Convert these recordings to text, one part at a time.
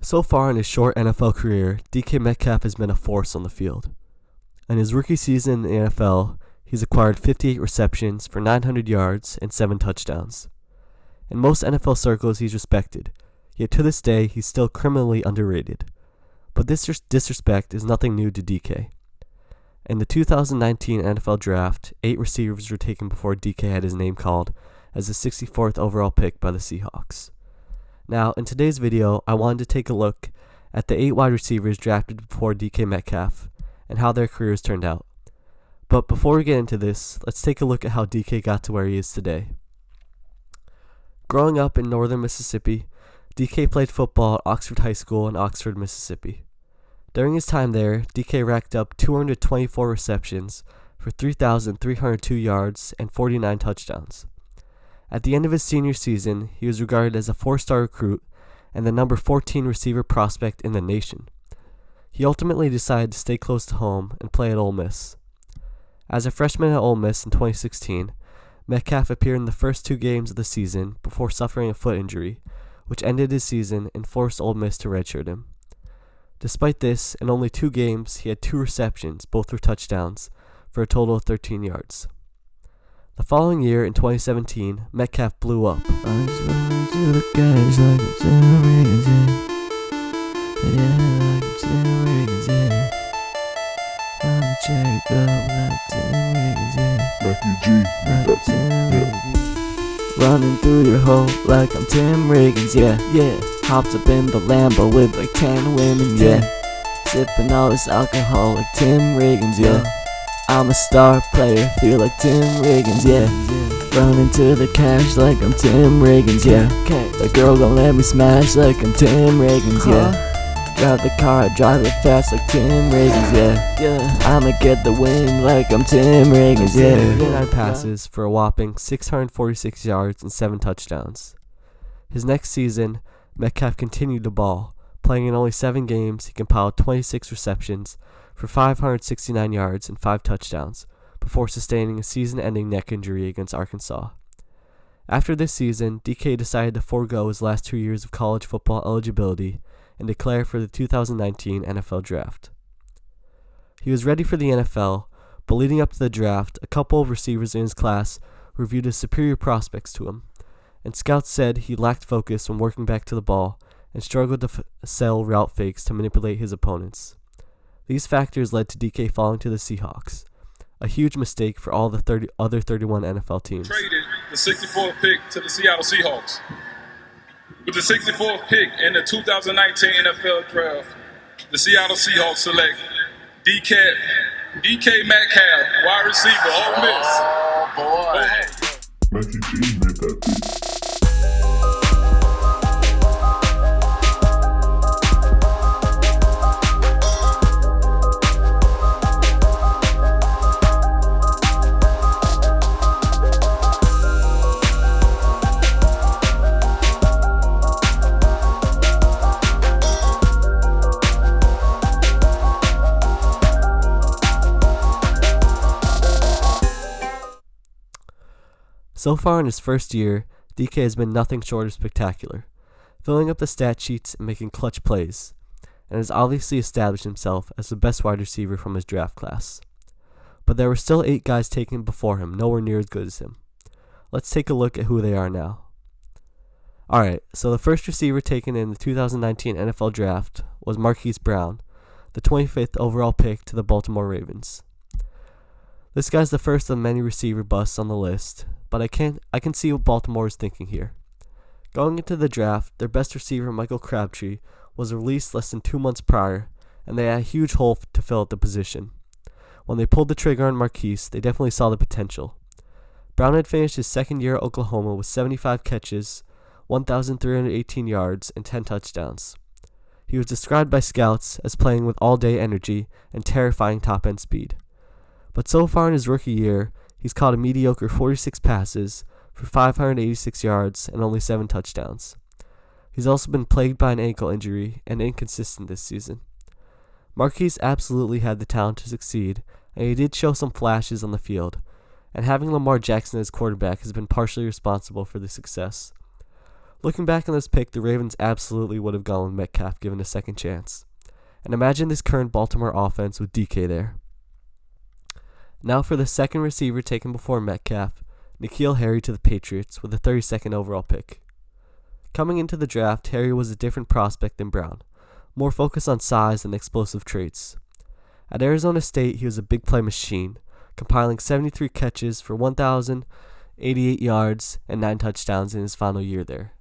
So far in his short NFL career, DK Metcalf has been a force on the field. In his rookie season in the NFL, he's acquired 58 receptions for 900 yards and 7 touchdowns. In most NFL circles, he's respected, yet to this day, he's still criminally underrated. But this disrespect is nothing new to DK. In the 2019 NFL Draft, 8 receivers were taken before DK had his name called as the 64th overall pick by the Seahawks. Now, in today's video, I wanted to take a look at the 8 wide receivers drafted before DK Metcalf and how their careers turned out. But before we get into this, let's take a look at how DK got to where he is today. Growing up in northern Mississippi, DK played football at Oxford High School in Oxford, Mississippi. During his time there, DK racked up 224 receptions for 3,302 yards and 49 touchdowns. At the end of his senior season, he was regarded as a 4-star recruit and the number 14 receiver prospect in the nation. He ultimately decided to stay close to home and play at Ole Miss. As a freshman at Ole Miss in 2016, Metcalf appeared in the first 2 games of the season before suffering a foot injury, which ended his season and forced Ole Miss to redshirt him. Despite this, in only 2 games, he had 2 receptions, both were touchdowns, for a total of 13 yards. The following year, in 2017, Metcalf blew up. Running through your hole like I'm Tim Riggins, yeah. Hopped up in the Lambo with like 10 women, yeah. Sipping all this alcohol like Tim Riggins, yeah. I'm a star player, feel like Tim Riggins, yeah. Running to the cash like I'm Tim Riggins, yeah. The girl gon' let me smash like I'm Tim Riggins, yeah. Drive the car, drive it fast like Tim Riggins, yeah. I'ma get the win like I'm Tim Riggins, yeah. 39 passes for a whopping 646 yards and 7 touchdowns. His next season, Metcalf continued to ball. Playing in only 7 games, he compiled 26 receptions for 569 yards and 5 touchdowns before sustaining a season-ending neck injury against Arkansas. After this season, DK decided to forego his last 2 years of college football eligibility and declare for the 2019 NFL Draft. He was ready for the NFL, but leading up to the draft, a couple of receivers in his class were viewed as superior prospects to him, and scouts said he lacked focus when working back to the ball and struggled to sell route fakes to manipulate his opponents. These factors led to DK falling to the Seahawks, a huge mistake for all the other 31 NFL teams. Traded the 64th pick to the Seattle Seahawks. With the 64th pick in the 2019 NFL Draft, the Seattle Seahawks select DK Metcalf, wide receiver, Ole Miss. Oh, boy. Matthew G made that beat. So far in his first year, DK has been nothing short of spectacular, filling up the stat sheets and making clutch plays, and has obviously established himself as the best wide receiver from his draft class. But there were still 8 guys taken before him, nowhere near as good as him. Let's take a look at who they are now. Alright, so the first receiver taken in the 2019 NFL Draft was Marquise, the 25th overall pick to the Baltimore Ravens. This guy's the first of many receiver busts on the list, but I can see what Baltimore is thinking here. Going into the draft, their best receiver, Michael Crabtree, was released less than 2 months prior, and they had a huge hole to fill at the position. When they pulled the trigger on Marquise, they definitely saw the potential. Brown had finished his second year at Oklahoma with 75 catches, 1,318 yards, and 10 touchdowns. He was described by scouts as playing with all-day energy and terrifying top-end speed. But so far in his rookie year, he's caught a mediocre 46 passes for 586 yards and only 7 touchdowns. He's also been plagued by an ankle injury and inconsistent this season. Marquise absolutely had the talent to succeed, and he did show some flashes on the field, and having Lamar Jackson as quarterback has been partially responsible for the success. Looking back on this pick, the Ravens absolutely would have gone with Metcalf given a second chance. And imagine this current Baltimore offense with DK there. Now for the second receiver taken before Metcalf, N'Keal Harry to the Patriots with the 32nd overall pick. Coming into the draft, Harry was a different prospect than Brown, more focused on size and explosive traits. At Arizona State, he was a big play machine, compiling 73 catches for 1,088 yards and 9 touchdowns in his final year there.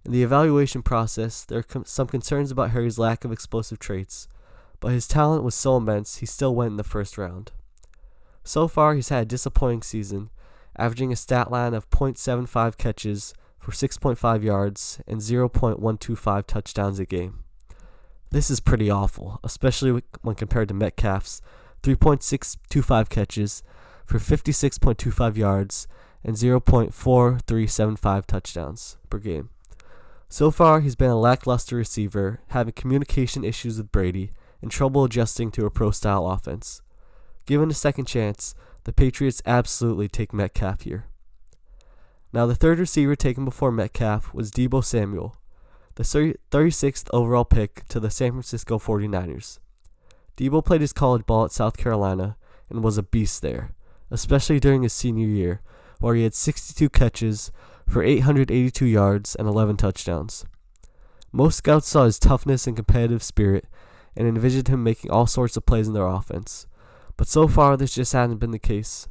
In the evaluation process, there are some concerns about Harry's lack of explosive traits, but his talent was so immense he still went in the first round. So far, he's had a disappointing season, averaging a stat line of .75 catches for 6.5 yards and 0.125 touchdowns a game. This is pretty awful, especially when compared to Metcalf's 3.625 catches for 56.25 yards and 0.4375 touchdowns per game. So far, he's been a lackluster receiver, having communication issues with Brady and trouble adjusting to a pro-style offense. Given a second chance, the Patriots absolutely take Metcalf here. Now, the third receiver taken before Metcalf was Deebo Samuel, the 36th overall pick to the San Francisco 49ers. Deebo played his college ball at South Carolina and was a beast there, especially during his senior year, where he had 62 catches for 882 yards and 11 touchdowns. Most scouts saw his toughness and competitive spirit and envisioned him making all sorts of plays in their offense, but so far this just hasn't been the case.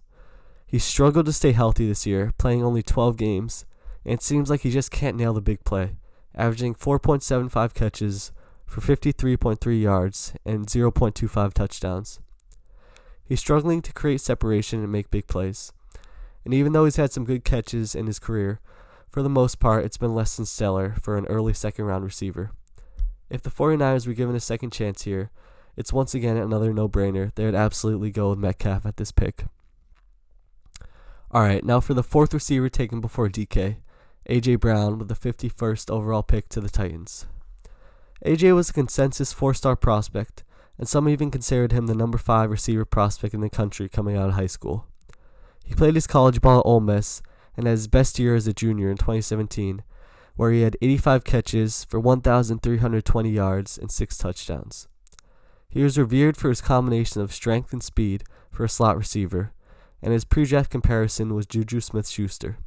He struggled to stay healthy this year, playing only 12 games, and it seems like he just can't nail the big play, averaging 4.75 catches for 53.3 yards and 0.25 touchdowns. He's struggling to create separation and make big plays, and even though he's had some good catches in his career, for the most part it's been less than stellar for an early second-round receiver. If the 49ers were given a second chance here, it's once again another no-brainer. They would absolutely go with Metcalf at this pick. Alright, now for the fourth receiver taken before DK, A.J. Brown with the 51st overall pick to the Titans. A.J. was a consensus 4-star prospect, and some even considered him the number 5 receiver prospect in the country coming out of high school. He played his college ball at Ole Miss and had his best year as a junior in 2017, where he had 85 catches for 1,320 yards and 6 touchdowns. He was revered for his combination of strength and speed for a slot receiver, and his pre-draft comparison was Juju Smith-Schuster.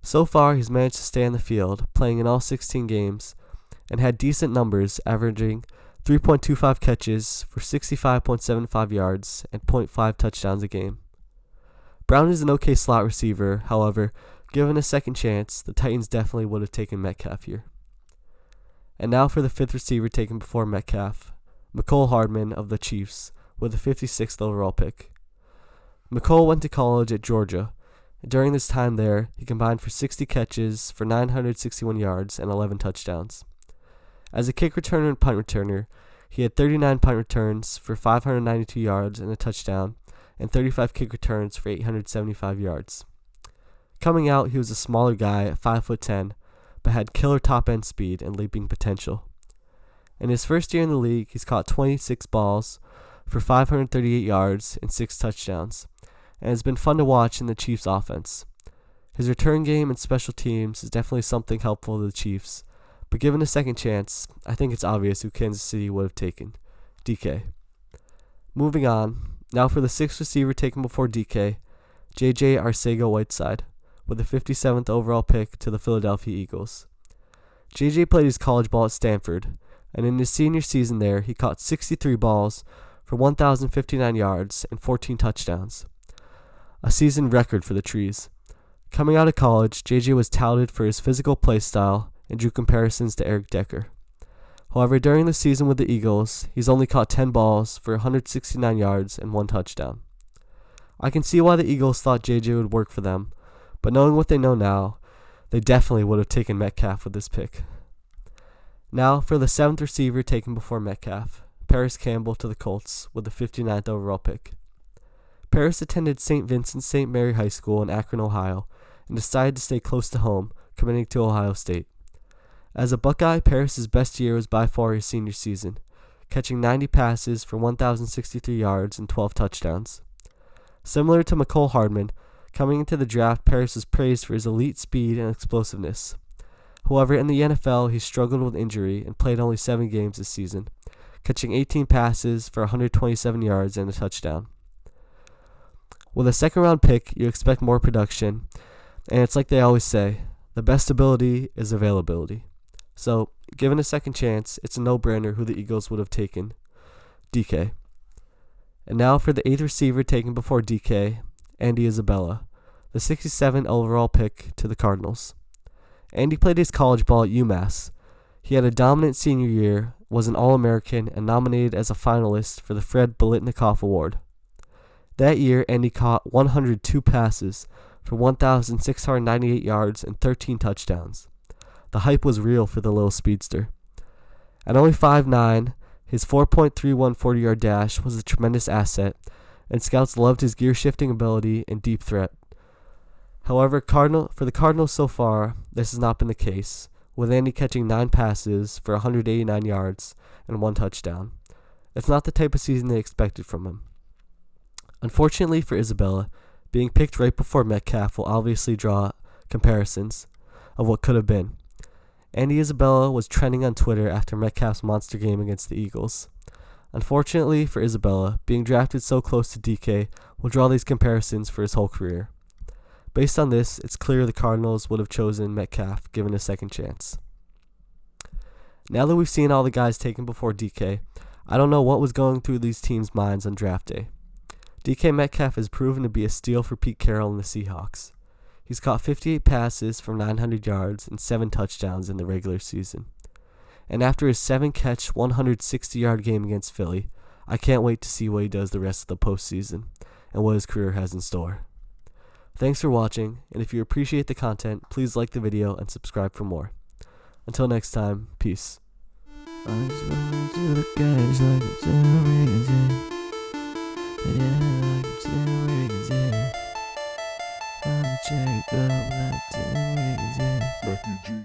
So far, he's managed to stay on the field, playing in all 16 games, and had decent numbers, averaging 3.25 catches for 65.75 yards and 0.5 touchdowns a game. Brown is an okay slot receiver, however, given a second chance, the Titans definitely would have taken Metcalf here. And now for the fifth receiver taken before Metcalf, Mecole Hardman of the Chiefs, with the 56th overall pick. Mecole went to college at Georgia, and during this time there, he combined for 60 catches for 961 yards and 11 touchdowns. As a kick returner and punt returner, he had 39 punt returns for 592 yards and a touchdown, and 35 kick returns for 875 yards. Coming out, he was a smaller guy at 5'10", but had killer top-end speed and leaping potential. In his first year in the league, he's caught 26 balls for 538 yards and 6 touchdowns, and has been fun to watch in the Chiefs' offense. His return game and special teams is definitely something helpful to the Chiefs, but given a second chance, I think it's obvious who Kansas City would have taken, DK. Moving on, now for the sixth receiver taken before DK, J.J. Arcega-Whiteside, with the 57th overall pick to the Philadelphia Eagles. J.J. played his college ball at Stanford, and in his senior season there, he caught 63 balls for 1,059 yards and 14 touchdowns. A season record for the Trees. Coming out of college, J.J. was touted for his physical play style and drew comparisons to Eric Decker. However, during the season with the Eagles, he's only caught 10 balls for 169 yards and 1 touchdown. I can see why the Eagles thought J.J. would work for them, but knowing what they know now, they definitely would have taken Metcalf with this pick. Now for the 7th receiver taken before Metcalf, Parris Campbell to the Colts with the 59th overall pick. Parris attended St. Vincent St. Mary High School in Akron, Ohio, and decided to stay close to home, committing to Ohio State. As a Buckeye, Parris' best year was by far his senior season, catching 90 passes for 1,063 yards and 12 touchdowns. Similar to Mecole Hardman, coming into the draft, Parris was praised for his elite speed and explosiveness. However, in the NFL, he struggled with injury and played only 7 games this season, catching 18 passes for 127 yards and a touchdown. With a second-round pick, you expect more production, and it's like they always say, the best ability is availability. So, given a second chance, it's a no-brainer who the Eagles would have taken, DK. And now for the 8th receiver taken before DK, Andy Isabella, the 67th overall pick to the Cardinals. Andy played his college ball at UMass. He had a dominant senior year, was an All-American, and nominated as a finalist for the Fred Biletnikoff Award. That year, Andy caught 102 passes for 1,698 yards and 13 touchdowns. The hype was real for the little speedster. At only 5'9", his 4.31 40-yard dash was a tremendous asset, and scouts loved his gear-shifting ability and deep threat. However, for the Cardinals so far, this has not been the case, with Andy catching 9 passes for 189 yards and 1 touchdown. It's not the type of season they expected from him. Unfortunately for Isabella, being picked right before Metcalf will obviously draw comparisons of what could have been. Andy Isabella was trending on Twitter after Metcalf's monster game against the Eagles. Unfortunately for Isabella, being drafted so close to DK will draw these comparisons for his whole career. Based on this, it's clear the Cardinals would have chosen Metcalf given a second chance. Now that we've seen all the guys taken before DK, I don't know what was going through these teams' minds on draft day. DK Metcalf has proven to be a steal for Pete Carroll and the Seahawks. He's caught 58 passes for 900 yards and 7 touchdowns in the regular season. And after his 7-catch, 160-yard game against Philly, I can't wait to see what he does the rest of the postseason and what his career has in store. Thanks for watching, and if you appreciate the content, please like the video and subscribe for more. Until next time, peace. I just wanna do the guys like I'm Tim Riggins, yeah, like I'm Tim Riggins, yeah. I'm a check up like Tim Riggins, yeah. Refugee.